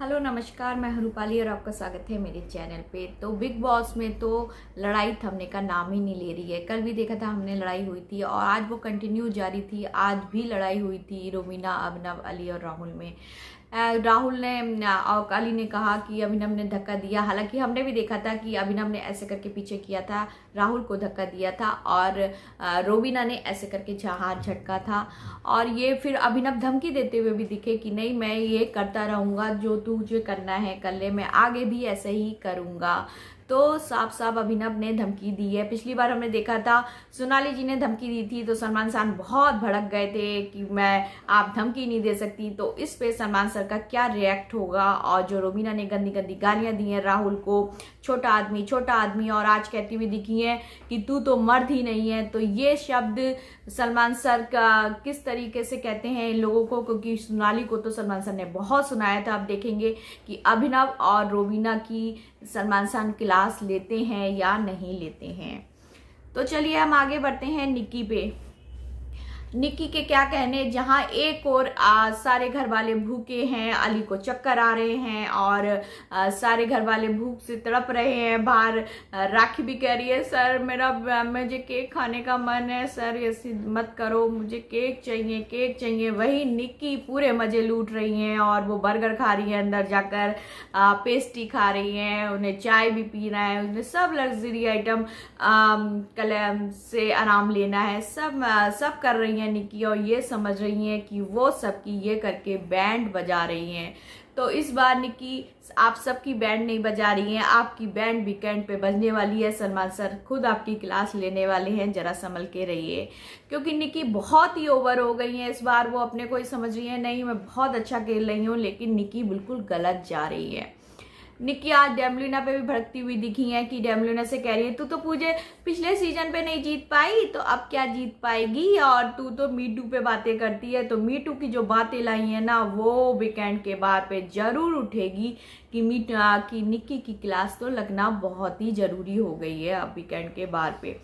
Hello नमस्कार, मैं हूं रूपाली और आपका स्वागत है मेरे चैनल पे। तो बिग बॉस में तो लड़ाई थमने का नाम ही नहीं ले रही है। कल भी देखा था हमने, लड़ाई हुई थी और आज वो कंटिन्यू जारी थी। आज भी लड़ाई हुई थी रोमीना, अभिनव, अली और राहुल में। राहुल ने और अली ने कहा कि अभिनव ने धक्का दिया। हालांकि हमने भी देखा था कि अभिनव ने ऐसे करके पीछे किया था, राहुल को धक्का दिया था और रोमीना ने ऐसे करके हाथ झटका था। और ये फिर अभिनव धमकी देते हुए भी दिखे कि नहीं, मैं ये करता रहूँगा, जो तुझे करना है कर ले, मैं आगे भी ऐसे ही करूँगा। तो साफ साफ अभिनव ने धमकी दी है। पिछली बार हमने देखा था सोनाली जी ने धमकी दी थी तो सलमान खान बहुत भड़क गए थे कि आप धमकी नहीं दे सकती। तो इस पे सलमान सर का क्या रिएक्ट होगा। और जो रोमीना ने गंदी गंदी गालियां दी हैं राहुल को, छोटा आदमी, और आज कहती हुई दिखी है कि तू तो मर्द ही नहीं है। तो ये शब्द सलमान सर का किस तरीके से कहते हैं इन लोगों को, क्योंकि सोनाली को तो सलमान सर ने बहुत सुनाया था। आप देखेंगे कि अभिनव और रोमीना की सलमान सर क्लास लेते हैं या नहीं लेते हैं। तो चलिए हम आगे बढ़ते हैं निक्की पे। निक्की के क्या कहने, जहां एक और सारे घर वाले भूखे हैं, अली को चक्कर आ रहे हैं और सारे घर वाले भूख से तड़प रहे हैं। बाहर राखी भी कह रही है सर मुझे केक खाने का मन है सर, ऐसे मत करो, मुझे केक चाहिए। वही निक्की पूरे मजे लूट रही हैं और वो बर्गर खा रही है, अंदर जाकर पेस्ट्री खा रही हैं, उन्हें चाय भी पीना है, उन्हें सब लग्जरी आइटम कलम से आराम लेना है, सब कर रही हैं निक्की। और ये समझ रही हैं कि वो सबकी ये करके बैंड बजा रही हैं। तो इस बार निक्की आप सबकी बैंड नहीं बजा रही हैं, आपकी बैंड वीकेंड पे बजने वाली है। सलमान सर खुद आपकी क्लास लेने वाले हैं, जरा संभल के रहिए। क्योंकि निक्की बहुत ही ओवर हो गई है इस बार। वो अपने को ही समझ रही है नहीं मैं बहुत अच्छा खेल रही हूँ, लेकिन निक्की बिल्कुल गलत जा रही है। निक्की आज डेमलिना पे भी भड़कती हुई दिखी है कि डेमलिना से कह रही है तू तो मुझे पिछले सीजन पे नहीं जीत पाई तो अब क्या जीत पाएगी, और तू तो मीटू पे बातें करती है। तो मीटू की जो बातें लाई है ना, वो वीकेंड के बार पे जरूर उठेगी कि निक्की की क्लास तो लगना बहुत ही जरूरी हो गई है अब वीकेंड के बार पे।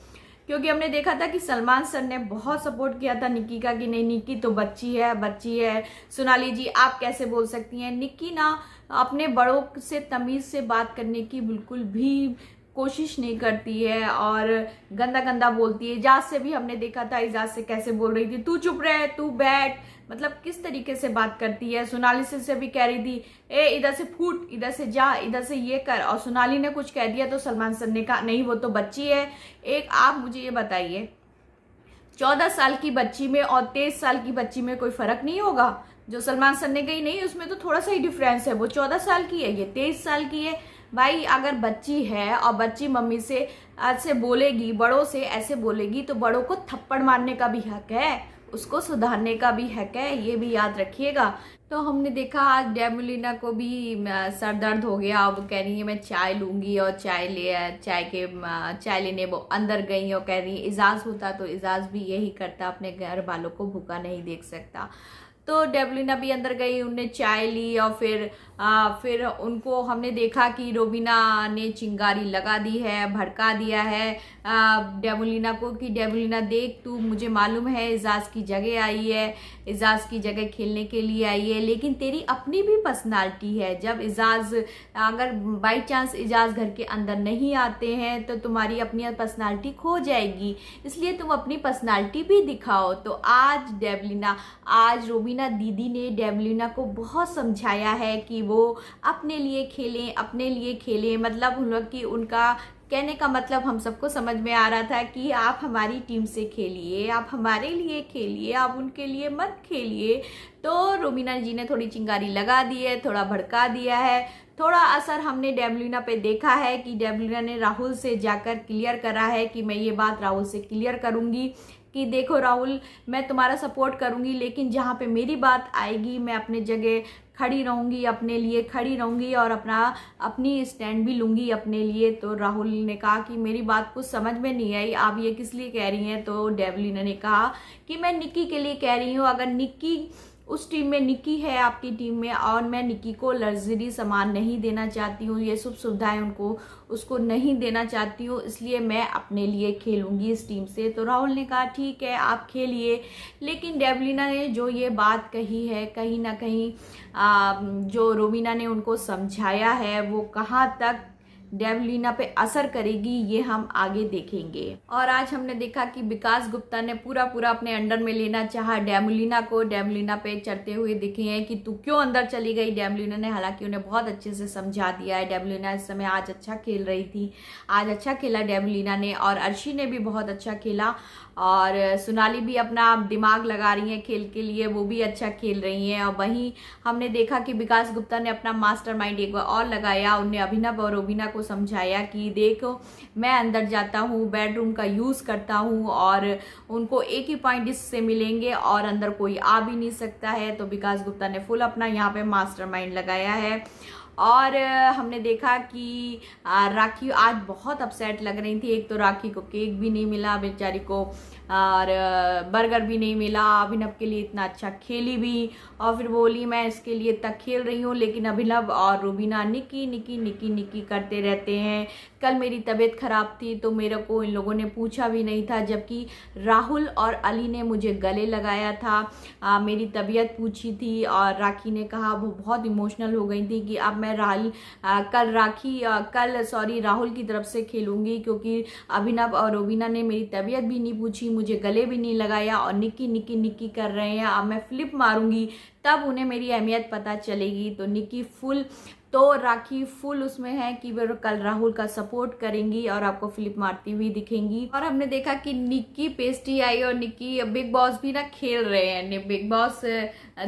क्योंकि हमने देखा था कि सलमान सर ने बहुत सपोर्ट किया था निक्की का कि नहीं निक्की तो बच्ची है। सोनाली जी आप कैसे बोल सकती हैं। निक्की ना अपने बड़ों से तमीज से बात करने की बिल्कुल भी कोशिश नहीं करती है और गंदा बोलती है। इजाज से भी हमने देखा था, इजाज से कैसे बोल रही थी, तू चुप रहे, तू बैठ, मतलब किस तरीके से बात करती है। सोनाली से भी कह रही थी ए इधर से फूट, इधर से जा, इधर से ये कर, और सोनाली ने कुछ कह दिया तो सलमान सर ने कहा नहीं वो तो बच्ची है। एक आप मुझे ये बताइए, 14 साल की बच्ची में और 23 साल की बच्ची में कोई फर्क नहीं होगा। जो सलमान सर ने कही नहीं, उसमें तो थोड़ा सा ही डिफरेंस है। वो 14 साल की है, ये 23 साल की है। भाई अगर बच्ची है और बच्ची मम्मी से ऐसे बोलेगी, बड़ों से ऐसे बोलेगी, तो बड़ों को थप्पड़ मारने का भी हक है, उसको सुधारने का भी हक है, ये भी याद रखिएगा। तो हमने देखा आज डेमलिना को भी सर दर्द हो गया। अब कह रही है मैं चाय लूंगी और चाय लेने वो अंदर गई और कह रही है इजाज होता तो इजाज भी यही करता, अपने घर वालों को भूखा नहीं देख सकता। तो डेबलिना भी अंदर गई, उनने चाय ली और फिर उनको हमने देखा कि रोमीना ने चिंगारी लगा दी है, भड़का दिया है डेबलिना को कि डेबलिना देख तू, मुझे मालूम है इजाज की जगह आई है, इजाज की जगह खेलने के लिए आई है, लेकिन तेरी अपनी भी पर्सनालिटी है। जब अगर बाई चांस इजाज घर के अंदर नहीं आते हैं तो तुम्हारी अपनी पर्सनालिटी खो जाएगी, इसलिए तुम अपनी पर्सनालिटी भी दिखाओ। तो आज रोमीना दीदी ने डेमलिना को बहुत समझाया है कि वो अपने लिए खेलें, मतलब कि उनका कहने का मतलब हम सबको समझ में आ रहा था कि आप हमारी टीम से खेलिए, आप हमारे लिए खेलिए, आप उनके लिए मत खेलिए। तो रोमीना जी ने थोड़ी चिंगारी लगा दी है, थोड़ा भड़का दिया है। थोड़ा असर हमने डेमलिना पे देखा है कि डेमलिना ने राहुल से जाकर क्लियर करा है कि मैं ये बात राहुल से क्लियर करूंगी कि देखो राहुल, मैं तुम्हारा सपोर्ट करूंगी, लेकिन जहाँ पे मेरी बात आएगी मैं अपने जगह खड़ी रहूंगी, अपने लिए खड़ी रहूंगी और अपनी स्टैंड भी लूंगी अपने लिए। तो राहुल ने कहा कि मेरी बात कुछ समझ में नहीं आई, आप ये किस लिए कह रही हैं। तो डेवलिना ने कहा कि मैं निक्की के लिए कह रही हूँ, अगर निक्की उस टीम में निक्की है आपकी टीम में, और मैं निक्की को लग्जरी सामान नहीं देना चाहती हूँ, ये सब सुविधाएं उसको नहीं देना चाहती हूँ, इसलिए मैं अपने लिए खेलूंगी इस टीम से। तो राहुल ने कहा ठीक है आप खेलिए, लेकिन डेवलिना ने जो ये बात कही है, कहीं ना कहीं जो रोबिना ने उनको समझाया है वो कहाँ तक डेवलिना पे असर करेगी ये हम आगे देखेंगे। और आज हमने देखा कि विकास गुप्ता ने पूरा अपने अंडर में लेना चाहा डेवलिना को, डेवलिना पे चढ़ते हुए दिखे हैं कि तू क्यों अंदर चली गई। डेवलिना ने हालांकि उन्हें बहुत अच्छे से समझा दिया है। डेवलिना इस समय आज अच्छा खेल रही थी, आज अच्छा खेला डेवलिना ने, और अर्शी ने भी बहुत अच्छा खेला, और सोनाली भी अपना दिमाग लगा रही हैं खेल के लिए, वो भी अच्छा खेल रही हैं। और वहीं हमने देखा कि विकास गुप्ता ने अपना मास्टरमाइंड एक बार और लगाया, उन्हें अभिनव और रोबिना को समझाया कि देखो मैं अंदर जाता हूँ, बेडरूम का यूज़ करता हूँ, और उनको एक ही पॉइंट इससे मिलेंगे और अंदर कोई आ भी नहीं सकता है। तो विकास गुप्ता ने फुल अपना यहाँ पे मास्टरमाइंड लगाया है। और हमने देखा कि राखी आज बहुत अपसेट लग रही थी। एक तो राखी को केक भी नहीं मिला बेचारी को, और बर्गर भी नहीं मिला। अभिनव के लिए इतना अच्छा खेली भी, और फिर बोली मैं इसके लिए तक खेल रही हूँ, लेकिन अभिनव और रुबीना निक्की निक्की निक्की निक्की करते रहते हैं। कल मेरी तबीयत खराब थी तो मेरे को इन लोगों ने पूछा भी नहीं था, जबकि राहुल और अली ने मुझे गले लगाया था, मेरी तबीयत पूछी थी। और राखी ने कहा, वो बहुत इमोशनल हो गई थी कि अब मैं राहुल की तरफ से खेलूंगी, क्योंकि अभिनव और रोबिना ने मेरी तबीयत भी नहीं पूछी, मुझे गले भी नहीं लगाया, और निक्की निक्की निक्की कर रहे हैं। अब मैं फ्लिप मारूंगी तब उन्हें मेरी अहमियत पता चलेगी। तो निक्की फुल, तो राखी फुल उसमें है कि वो कल राहुल का सपोर्ट करेंगी और आपको फ्लिप मारती हुई दिखेंगी। और हमने देखा कि निक्की पेस्टी आई और निक्की बिग बॉस भी ना खेल रहे हैं। बिग बॉस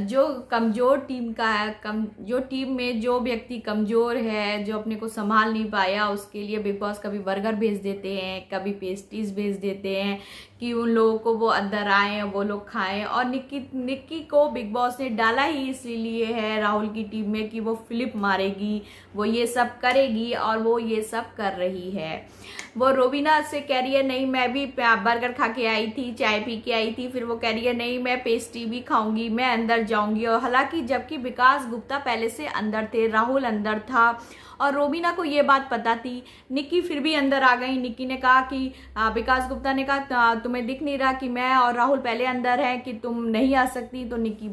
जो कमजोर टीम का है, जो टीम में जो व्यक्ति कमजोर है, जो अपने को संभाल नहीं पाया, उसके लिए बिग बॉस कभी बर्गर भेज देते हैं, कभी पेस्ट्रीज भेज देते हैं कि उन लोगों को वो अंदर आए, वो लोग खाएं। और निक्की को बिग बॉस ने डाला ही इसीलिए है राहुल की टीम में कि वो फ्लिप मारेगी, वो ये सब करेगी, और वो ये सब कर रही है। वो रोबिना से कह रही है नहीं मैं भी बर्गर खा के आई थी, चाय पी के आई थी, फिर वो कह रही है नहीं मैं पेस्ट्री भी खाऊंगी, मैं अंदर जाऊंगी। और हालांकि जबकि विकास गुप्ता पहले से अंदर थे, राहुल अंदर था, और रोबिना को ये बात पता थी, निक्की फिर भी अंदर आ गई। निक्की ने कहा कि विकास गुप्ता ने कहा तुम्हें दिख नहीं रहा कि मैं और राहुल पहले अंदर हैं कि तुम नहीं आ सकती। तो निक्की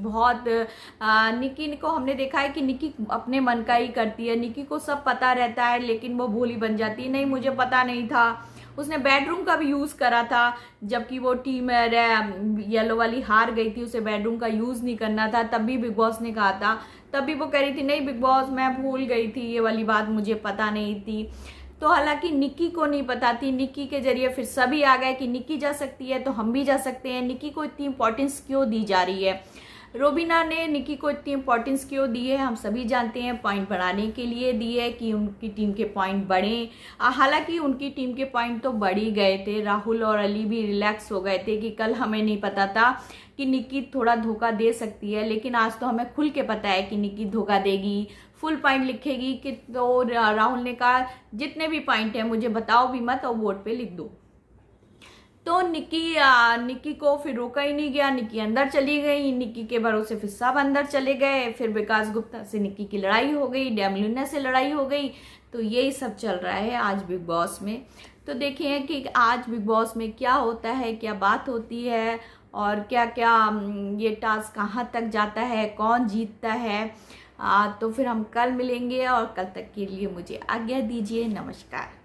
निक्की को हमने देखा है कि निक्की अपने मन का ही करती है, निक्की को सब पता रहता है, लेकिन वो भोली बन जाती है, नहीं मुझे पता नहीं था। उसने बेडरूम का भी यूज़ करा था, जबकि वो टीम येलो वाली हार गई थी, उसे बेडरूम का यूज़ नहीं करना था, तब भी बिग बॉस ने कहा था, तब भी वो कह रही थी नहीं बिग बॉस मैं भूल गई थी, ये वाली बात मुझे पता नहीं थी। तो हालांकि निक्की को नहीं पता थी, निक्की के जरिए फिर सभी आ गए कि निक्की जा सकती है तो हम भी जा सकते हैं। निक्की को इतनी इंपॉर्टेंस क्यों दी जा रही है? रोबिना ने निक्की को इतनी इंपॉर्टेंस क्यों दी है? हम सभी जानते हैं, पॉइंट बढ़ाने के लिए दी है कि उनकी टीम के पॉइंट बढ़े। हालांकि उनकी टीम के पॉइंट तो बढ़ ही गए थे, राहुल और अली भी रिलैक्स हो गए थे कि कल हमें नहीं पता था कि निक्की थोड़ा धोखा दे सकती है, लेकिन आज तो हमें खुल के पता है कि निक्की धोखा देगी, फुल पॉइंट लिखेगी। कि तो राहुल ने कहा जितने भी पॉइंट है मुझे बताओ भी मत और वोट पे लिख दो। तो निक्की को फिर रोका ही नहीं गया, निक्की अंदर चली गई, निक्की के भरोसे फिर सब अंदर चले गए। फिर विकास गुप्ता से निक्की की लड़ाई हो गई, डेवलिना से लड़ाई हो गई। तो यही सब चल रहा है आज बिग बॉस में। तो देखिए कि आज बिग बॉस में क्या होता है, क्या बात होती है, और क्या क्या ये टास्क कहाँ तक जाता है, कौन जीतता है। तो फिर हम कल मिलेंगे, और कल तक के लिए मुझे आज्ञा दीजिए। नमस्कार।